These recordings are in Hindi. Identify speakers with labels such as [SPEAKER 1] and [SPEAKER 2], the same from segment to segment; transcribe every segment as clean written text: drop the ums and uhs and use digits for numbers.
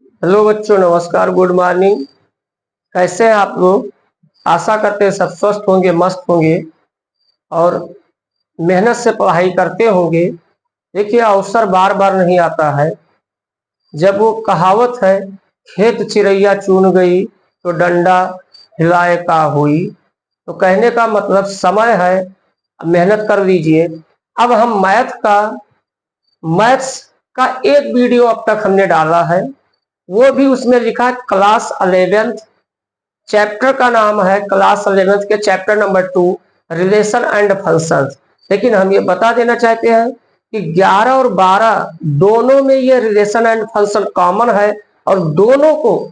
[SPEAKER 1] हेलो बच्चों, नमस्कार, गुड मॉर्निंग। कैसे हैं आप लोग? आशा करते हैं सब स्वस्थ होंगे, मस्त होंगे और मेहनत से पढ़ाई करते होंगे। देखिए, अवसर बार बार नहीं आता है। जब वो कहावत है, खेत चिरैया चुन गई तो डंडा हिलाए का हुई, तो कहने का मतलब समय है, मेहनत कर लीजिए। अब हम मैथ्स का एक वीडियो अब तक हमने डाला है, वो भी उसमें लिखा है क्लास 11th, चैप्टर का नाम है क्लास 11th के chapter number 2, relation and functions. लेकिन हम ये बता देना चाहते हैं कि 11 और 12 दोनों में ये रिलेशन एंड फंक्शन कॉमन है और दोनों को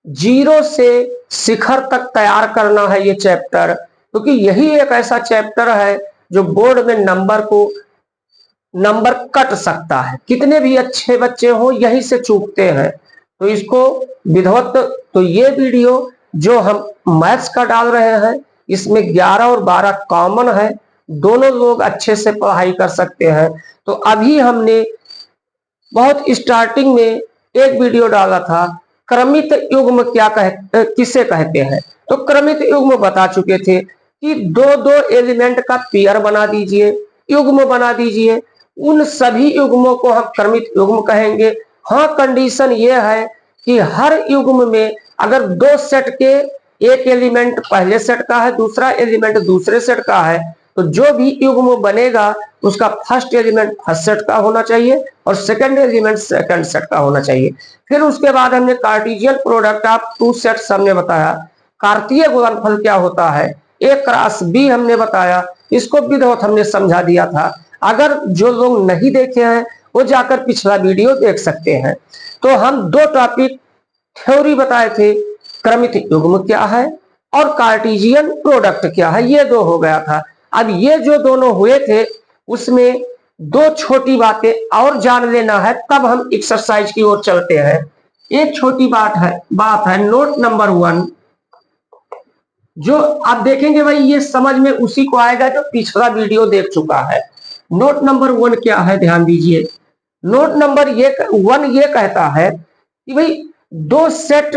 [SPEAKER 1] जीरो से शिखर तक तैयार करना है ये चैप्टर, क्योंकि यही एक ऐसा चैप्टर है जो बोर्ड में नंबर कट सकता है। कितने भी अच्छे बच्चे हो यही से चूकते हैं, तो इसको विधिवत। तो ये वीडियो जो हम मैथ्स का डाल रहे हैं, इसमें 11 और 12 कॉमन है, दोनों लोग अच्छे से पढ़ाई कर सकते हैं। तो अभी हमने बहुत स्टार्टिंग में एक वीडियो डाला था, क्रमित युग्म किसे कहते हैं। तो क्रमित युग्म बता चुके थे कि दो दो एलिमेंट का पेयर बना दीजिए, युग्म बना दीजिए, उन सभी युग्मों को हम क्रमित युग्म कहेंगे। हाँ, कंडीशन ये है कि हर युग्म में अगर दो सेट के एक एलिमेंट पहले सेट का है, दूसरा एलिमेंट दूसरे सेट का है, तो जो भी युग्म बनेगा उसका फर्स्ट एलिमेंट फर्स्ट सेट का होना चाहिए और सेकंड एलिमेंट सेकंड सेट का होना चाहिए। फिर उसके बाद हमने Cartesian product of two sets हमने बताया, कार्तीय गुणनफल क्या होता है, ए क्रॉस बी हमने बताया, इसको विधिवत हमने समझा दिया था। अगर जो लोग नहीं देखे हैं वो जाकर पिछला वीडियो देख सकते हैं। तो हम दो टॉपिक थ्योरी बताए थे, क्रमित युग्म क्या है और कार्टेशियन प्रोडक्ट क्या है, ये दो हो गया था। अब ये जो दोनों हुए थे उसमें दो छोटी बातें और जान लेना है, तब हम एक्सरसाइज की ओर चलते हैं। एक छोटी बात है नोट नंबर 1, जो आप देखेंगे भाई ये समझ में उसी को आएगा जो पिछला वीडियो देख चुका है। नोट नंबर 1 क्या है, ध्यान दीजिए। नोट नंबर 1 ये कहता है कि भाई दो सेट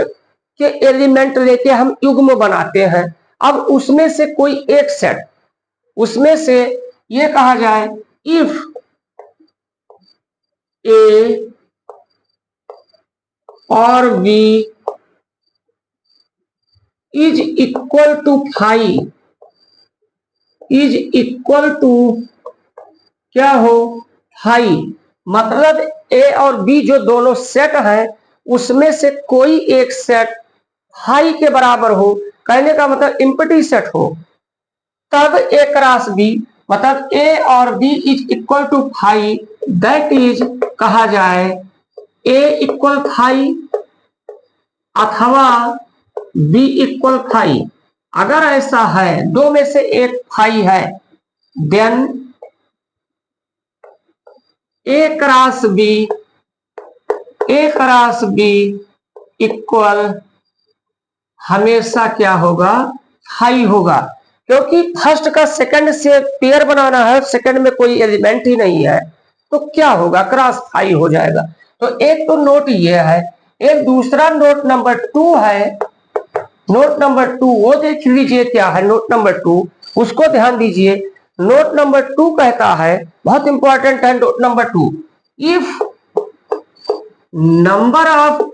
[SPEAKER 1] के एलिमेंट लेके हम युग्म बनाते हैं। अब उसमें से कोई एक सेट, उसमें से ये कहा जाए इफ ए और B is equal to 5, is equal to क्या हो 5, मतलब ए और बी जो दोनों सेट है उसमें से कोई एक सेट 5 के बराबर हो, कहने का मतलब इम्पटी सेट हो, तब ए क्रॉस बी, मतलब ए और B is equal to 5, that is कहा जाए ए इक्वल 5 अथवा बी इक्वल 5। अगर ऐसा है, दो में से एक 5 है, देन ए क्रॉस बी इक्वल हमेशा क्या होगा, 5 होगा, क्योंकि फर्स्ट का सेकंड से पेयर बनाना है, सेकंड में कोई एलिमेंट ही नहीं है, तो क्या होगा, क्रॉस 5 हो जाएगा। तो एक तो नोट ये है। एक दूसरा नोट नंबर 2 है, नोट नंबर 2 वो देख लीजिए क्या है। नोट नंबर 2 उसको ध्यान दीजिए। नोट नंबर 2 कहता है, बहुत इंपॉर्टेंट है note number 2, if number of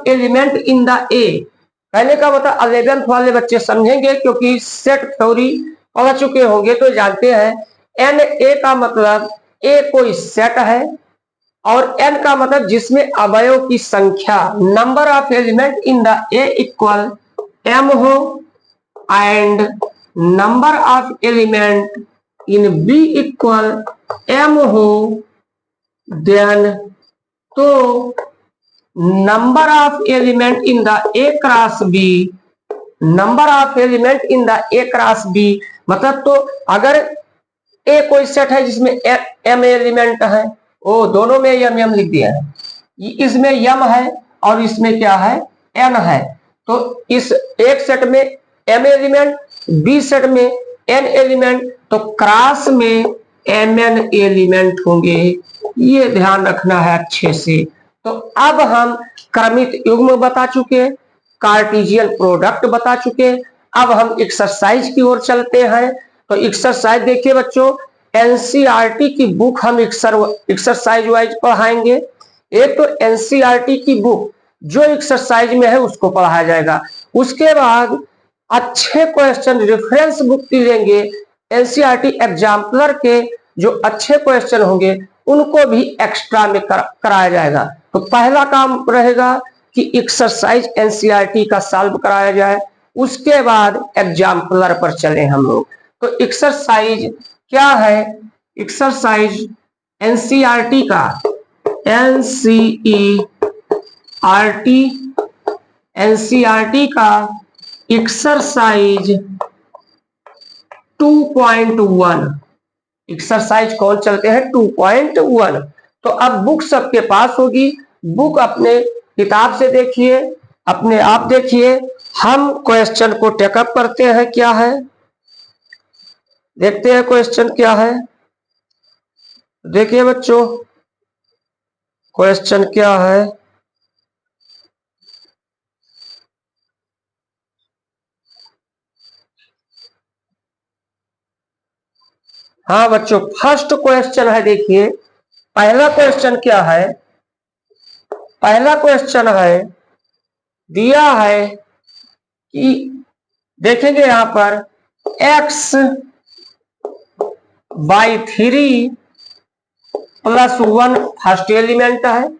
[SPEAKER 1] element in the ए, कहने का मतलब 11th वाले बच्चे समझेंगे क्योंकि सेट थ्योरी पढ़ चुके होंगे तो जानते हैं। एन ए का मतलब ए कोई सेट है और एन का मतलब जिसमें अवयव की संख्या, number of element in the A equal M हो and number of element in B equal M हो, देन तो number of element in the A cross B, number of element in the A cross B मतलब, तो अगर ए कोई सेट है जिसमें एम एलिमेंट है, वो दोनों में एम एम लिख दिया है, इसमें एम है और इसमें क्या है, एन है, तो इस एक सेट में एम एलिमेंट, बी सेट में एन एलिमेंट, तो क्रॉस में एम एन एलिमेंट होंगे, ये ध्यान रखना है अच्छे से। तो अब हम क्रमित युग्म बता चुके, कार्टेशियन प्रोडक्ट बता चुके, अब हम एक्सरसाइज की ओर चलते हैं। तो एक्सरसाइज देखिए बच्चों, एनसीईआरटी की बुक हम एक्सरसाइज वाइज पढ़ाएंगे। एक तो एनसीईआरटी की बुक जो एक्सरसाइज में है उसको पढ़ाया जाएगा, उसके बाद अच्छे क्वेश्चन रेफरेंस बुक की लेंगे, एनसीईआरटी एग्जाम्पलर के जो अच्छे क्वेश्चन होंगे उनको भी एक्स्ट्रा में कराया जाएगा। तो पहला काम रहेगा कि एक्सरसाइज एनसीईआरटी का सॉल्व कराया जाए, उसके बाद एग्जाम्पलर पर चले हम लोग। तो एक्सरसाइज क्या है, एक्सरसाइज एनसीईआरटी का, एनसीईआरटी का एक्सरसाइज 2.1, एक्सरसाइज कौन चलते हैं 2.1। तो अब बुक सबके पास होगी, बुक अपने किताब से देखिए, अपने आप देखिए। हम क्वेश्चन को टेकअप करते हैं, क्या है देखते हैं क्वेश्चन क्या है। देखिए बच्चों क्वेश्चन क्या है, हाँ बच्चों फर्स्ट क्वेश्चन है। देखिए पहला क्वेश्चन क्या है, पहला क्वेश्चन है दिया है कि देखेंगे यहां पर x/3 + 1 फर्स्ट एलिमेंट है,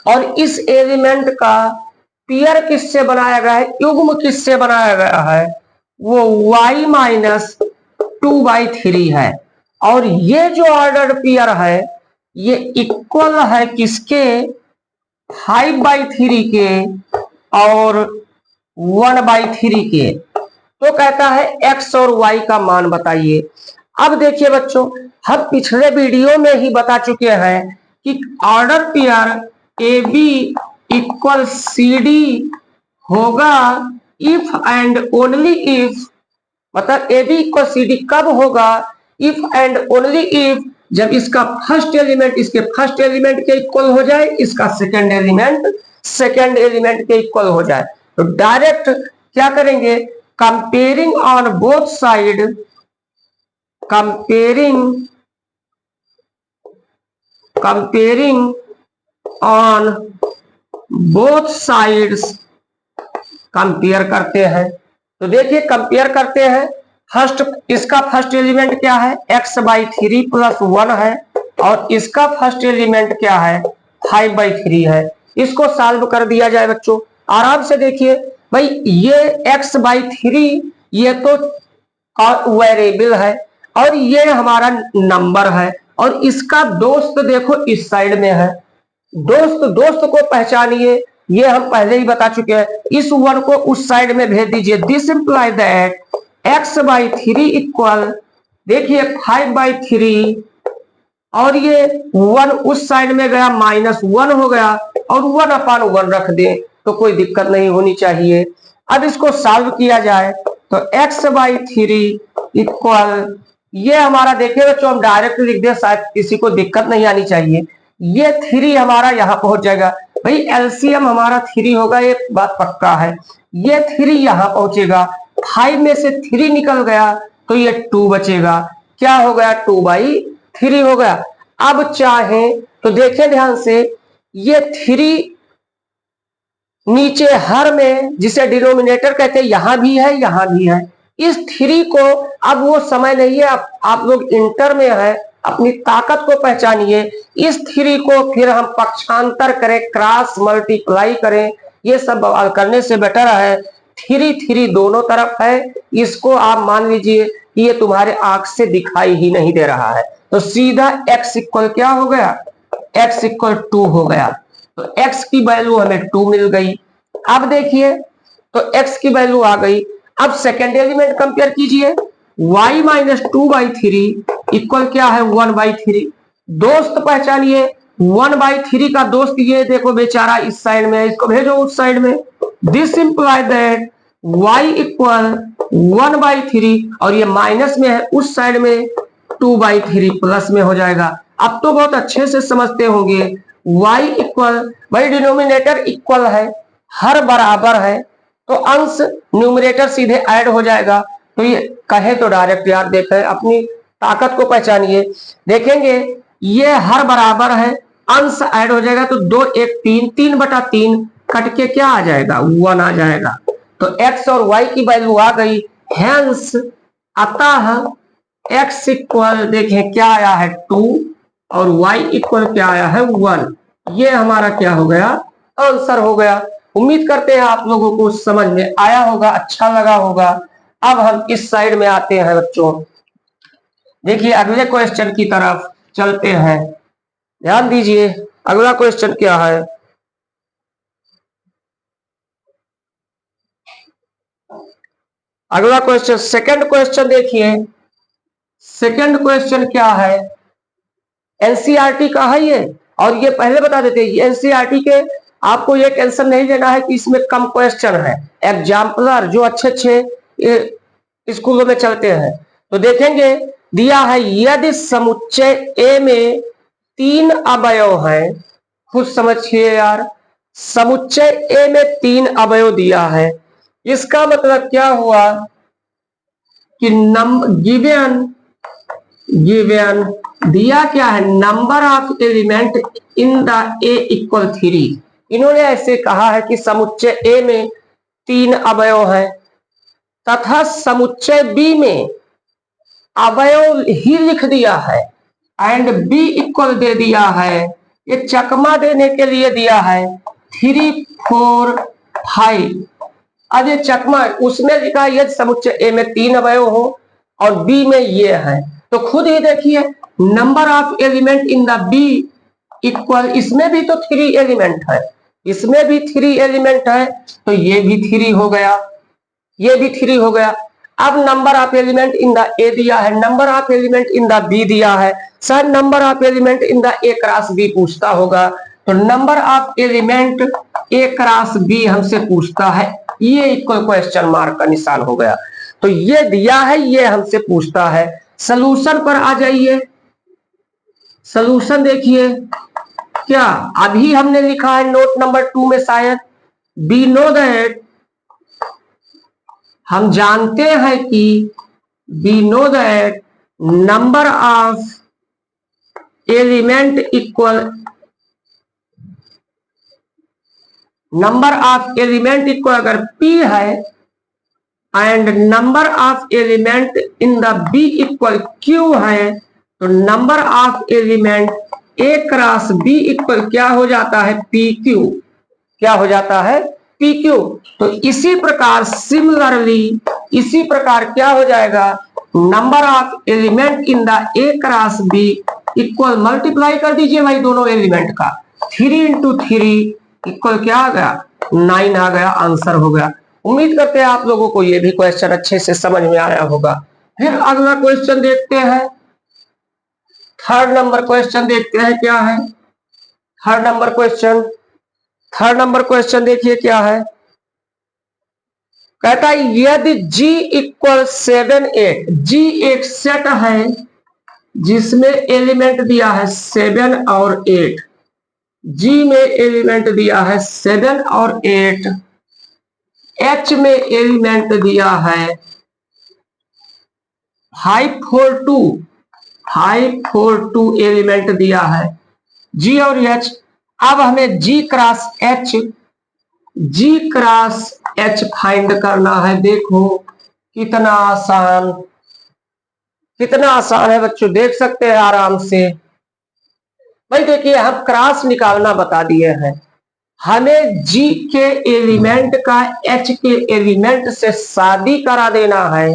[SPEAKER 1] और इस एलिमेंट का पेयर किससे बनाया गया है, युग्म किससे बनाया गया है, वो y-2/3 है। और ये जो ऑर्डर्ड पेयर है ये इक्वल है किसके, 5/3 के और 1/3 के। तो कहता है x और y का मान बताइए। अब देखिए बच्चों हम पिछले वीडियो में ही बता चुके हैं कि ऑर्डर पेयर AB = CD होगा इफ एंड ओनली इफ, मतलब AB = CD कब होगा, इफ एंड ओनली इफ जब इसका फर्स्ट एलिमेंट इसके फर्स्ट एलिमेंट के इक्वल हो जाए, इसका सेकंड एलिमेंट के इक्वल हो जाए। तो डायरेक्ट क्या करेंगे, comparing on both side, comparing on both sides, compare करते हैं। तो देखिए कंपेयर करते हैं, फर्स्ट इसका फर्स्ट एलिमेंट क्या है, x/3 + 1 है, और इसका फर्स्ट एलिमेंट क्या है, 5/3 है। इसको सॉल्व कर दिया जाए बच्चों आराम से। देखिए भाई ये x/3 ये तो वेरिएबल है और ये हमारा नंबर है, और इसका दोस्त देखो इस साइड में है, दोस्त को पहचानिए, ये हम पहले ही बता चुके हैं। इस 1 को उस साइड में भेज दीजिए, this imply that x/3 equal, देखिए 5/3, और ये 1 उस साइड में गया -1 हो गया, और 1/1 रख दे तो कोई दिक्कत नहीं होनी चाहिए। अब इसको सॉल्व किया जाए तो x/3 इक्वल, ये हमारा देखिए बच्चों हम डायरेक्ट लिख दे, शायद किसी को दिक्कत नहीं आनी चाहिए। ये 3 हमारा यहां पहुंच जाएगा, भाई एलसीएम हमारा 3 होगा, एक बात पक्का है। ये 3 यहां पहुंचेगा, 5 में से 3 निकल गया तो ये 2 बचेगा, क्या हो गया 2/3 हो गया। अब चाहे तो देखें ध्यान से, ये 3 नीचे हर में जिसे डिनोमिनेटर कहते हैं यहां भी है यहां भी है, इस 3 को, अब वो समय नहीं है, आप लोग इंटर में है, अपनी ताकत को पहचानिए। इस 3 को फिर हम पक्षांतर करें, क्रॉस मल्टीप्लाई करें, ये सब बवाल करने से बेटर है 3 दोनों तरफ है, इसको आप मान लीजिए ये तुम्हारे आंख से दिखाई ही नहीं दे रहा है। तो सीधा x इक्वल क्या हो गया, x इक्वल 2 हो गया। तो x की वैल्यू हमें 2 मिल गई। अब देखिए तो x की वैल्यू आ गई। अब सेकेंड एलिमेंट कंपेयर कीजिए, y-2/3 इक्वल क्या है 1/3। दोस्त पहचानिए, 1/3 का दोस्त ये देखो बेचारा इस साइड में है, इसको भेजो उस साइड में। This imply that y equal 1/3, और ये माइनस में है उस साइड में, 2/3 प्लस में हो जाएगा। अब तो बहुत अच्छे से समझते होंगे। y इक्वल, भाई डिनोमिनेटर इक्वल है, हर बराबर है, तो अंश न्यूमरेटर सीधे ऐड हो जाएगा। तो ये कहे तो डायरेक्ट यार देखें, अपनी ताकत को पहचानिए। देखेंगे ये हर बराबर है, अंश ऐड हो जाएगा, तो 2 1 3, 3/3 कट के क्या आ जाएगा, 1 आ जाएगा। तो x और y की वैल्यू आ गई, हेंस अतः x इक्वल देखें क्या आया है 2 और y इक्वल क्या आया है 1। ये हमारा क्या हो गया, आंसर हो गया। उम्मीद करते हैं आप लोगों को समझ में आया होगा, अच्छा लगा होगा। अब हम इस साइड में आते हैं बच्चों, देखिए अगले क्वेश्चन की तरफ चलते हैं। ध्यान दीजिए अगला क्वेश्चन क्या है। अगला क्वेश्चन, सेकंड क्वेश्चन देखिए, सेकंड क्वेश्चन क्या है, एनसीईआरटी का है ये। और ये पहले बता देते हैं एनसीईआरटी के, आपको ये टेंशन नहीं लेना है कि इसमें कम क्वेश्चन है, एग्जाम्पलर जो अच्छे अच्छे स्कूलों में चलते हैं। तो देखेंगे दिया है, यदि समुच्चय ए में 3 अवयव हैं, खुद समझिए यार, समुच्चय ए में 3 अवयव दिया है, इसका मतलब क्या हुआ कि गिवन दिया क्या है, number of element in the A equal 3। इन्होंने ऐसे कहा है कि समुच्चय ए में 3 अवयव हैं तथा समुच्चय बी में अवयव ही लिख दिया है एंड बी इक्वल दे दिया है, ये चकमा देने के लिए दिया है 3 4 5। अब ये चकमा उसमें लिखा है यदि समुच्चय ए में 3 अवयव हो और बी में ये है, तो खुद ही देखिए number of element in the B equal, इसमें भी तो 3 एलिमेंट है, इसमें भी 3 एलिमेंट है, तो ये भी 3 हो गया, ये भी 3 हो गया। अब number of element in the A दिया है, number of element in the B दिया है, sir number of element in the A cross B पूछता होगा, तो number of element A cross B हमसे पूछता है, ये इक्वल क्वेश्चन मार्क का निशान हो गया। तो ये दिया है, ये हमसे पूछता है। सलूशन पर आ जाइए, सलूशन देखिए क्या अभी हमने लिखा है नोट नंबर 2 में, शायद वी नो दैट, हम जानते हैं कि we know that number of element equal, number of element equal अगर p है and number of element in the b equal q है, तो number of element a cross b equal क्या हो जाता है, pq, क्या हो जाता है, pq। तो इसी प्रकार सिमिलरली, इसी प्रकार क्या हो जाएगा, number of element in the a cross b equal, multiply कर दीजिए भाई दोनों एलिमेंट का, 3 × 3 इक्वल क्या आ गया, 9 आ गया, आंसर हो गया। उम्मीद करते हैं आप लोगों को ये भी क्वेश्चन अच्छे से समझ में आया होगा। फिर अगला क्वेश्चन देखते हैं, थर्ड नंबर क्वेश्चन देखते हैं क्या है। Third number question, third number question देखिए क्या है, कहता है यदि g इक्वल 7 8, g एक सेट है जिसमें एलिमेंट दिया है 7 और 8, g में एलिमेंट दिया है 7 और 8, h में एलिमेंट दिया है 5 4 2, 5 4 2 एलिमेंट दिया है g और h। अब हमें g क्रॉस h फाइंड करना है। देखो कितना आसान, कितना आसान है बच्चों, देख सकते हैं आराम से। भाई देखिए हम क्रॉस निकालना बता दिए हैं, हमें g के एलिमेंट का h के एलिमेंट से शादी करा देना है,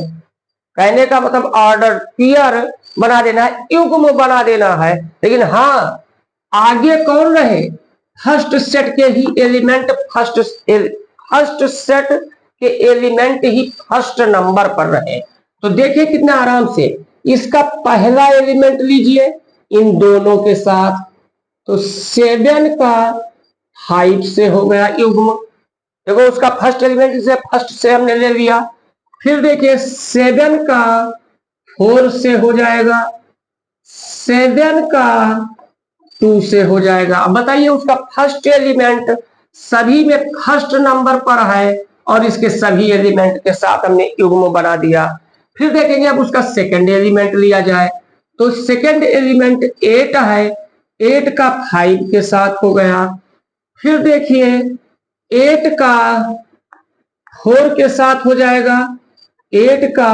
[SPEAKER 1] कहने का मतलब ऑर्डर पेयर बना देना है, युग्म बना देना है। लेकिन हाँ आगे कौन रहे, फर्स्ट सेट के ही एलिमेंट, फर्स्ट सेट के एलिमेंट ही फर्स्ट नंबर पर रहे। तो देखिए कितना आराम से, इसका पहला एलिमेंट लीजिए इन दोनों के साथ, तो 7 का 5 से हो गया युग्म, देखो उसका फर्स्ट एलिमेंट से फर्स्ट से हमने ले लिया। फिर देखिए 7 का 4 से हो जाएगा, 7 का 2 से हो जाएगा। अब बताइए उसका फर्स्ट एलिमेंट सभी में फर्स्ट नंबर पर है और इसके सभी एलिमेंट के साथ हमने युग्म बना दिया। फिर देखेंगे अब उसका सेकंड एलिमेंट लिया जाए तो सेकंड एलिमेंट 8 है, 8 का 5 के साथ हो गया। फिर देखिए 8 का 4 के साथ हो जाएगा, 8 का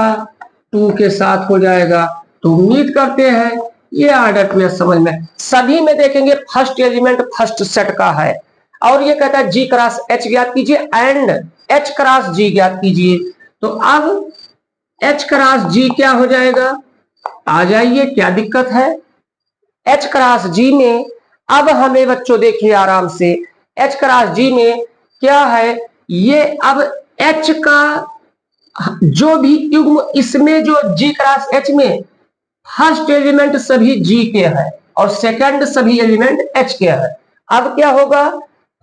[SPEAKER 1] 2 के साथ हो जाएगा। तो उम्मीद करते हैं ये ऑर्डर में समझ में। सभी में देखेंगे फर्स्ट एलिमेंट फर्स्ट सेट का है और ये कहता है जी क्रॉस एच ज्ञात कीजिए एंड एच क्रॉस जी ज्ञात कीजिए। तो अब एच क्रॉस जी क्या हो जाएगा, आ जाइए क्या दिक्कत है। एच क्रॉस जी में अब हमें बच्चों देखिए आराम से, एच क्रॉस जी में क्या है, ये अब एच का जो भी युग्म इसमें जो जी क्रॉस एच में फर्स्ट एलिमेंट सभी जी के हैं और सेकंड सभी एलिमेंट एच के हैं। अब क्या होगा,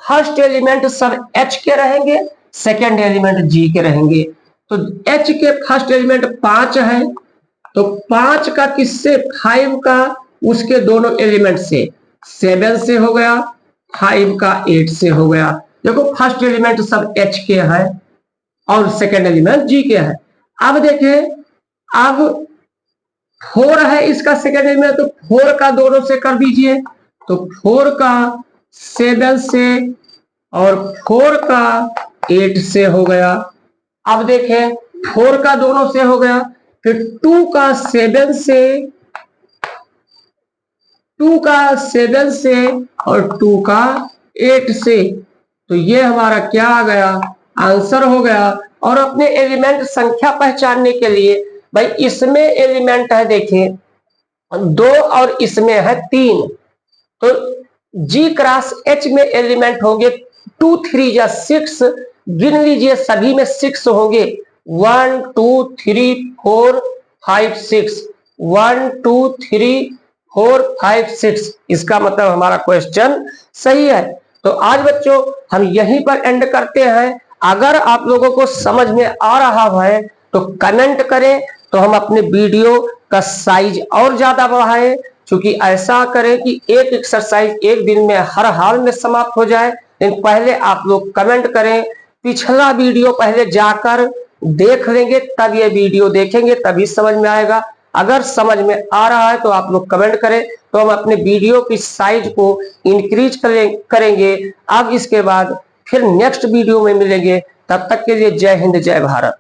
[SPEAKER 1] फर्स्ट एलिमेंट सब एच के रहेंगे, सेकंड एलिमेंट जी के रहेंगे। तो एच के फर्स्ट एलिमेंट 5 है तो 5 का किससे, 5 का उसके दोनों एलिमेंट से, 7 से हो गया, 5 का 8 से हो गया। देखो फर्स्ट एलिमेंट सब एच के है और सेकंड एलिमेंट जी के है। अब देखें अब 4 है इसका सेकंड एलिमेंट तो 4 का दोनों से कर दीजिए तो 4 का 7 से और 4 का 8 से हो गया। अब देखें 4 का दोनों से हो गया, फिर 2 का 7 से, 2 का 7 से और 2 का 8 से। तो ये हमारा क्या आ गया, आंसर हो गया। और अपने एलिमेंट संख्या पहचानने के लिए भाई इसमें एलिमेंट है देखिए 2 और इसमें है 3 तो जी क्रॉस एच में एलिमेंट होंगे 2 3 या 6, गिन लीजिए सभी में 6 होंगे, 1 2 3 4 5 6, 1 2 3 4 5 6। इसका मतलब हमारा क्वेश्चन सही है। तो आज बच्चों हम यहीं पर एंड करते हैं। अगर आप लोगों को समझ में आ रहा है तो कमेंट करें तो हम अपने वीडियो का साइज और ज्यादा बढ़ाएं, क्योंकि ऐसा करें कि एक एक्सरसाइज एक दिन में हर हाल में समाप्त हो जाए। लेकिन पहले आप लोग कमेंट करें, पिछला वीडियो पहले जाकर देख लेंगे तब ये वीडियो देखेंगे तभी समझ में आएगा। अगर समझ में आ रहा है तो आप लोग कमेंट करें तो हम अपने वीडियो की साइज को इंक्रीज करेंगे। अब इसके बाद फिर नेक्स्ट वीडियो में मिलेंगे, तब तक के लिए जय हिंद जय भारत।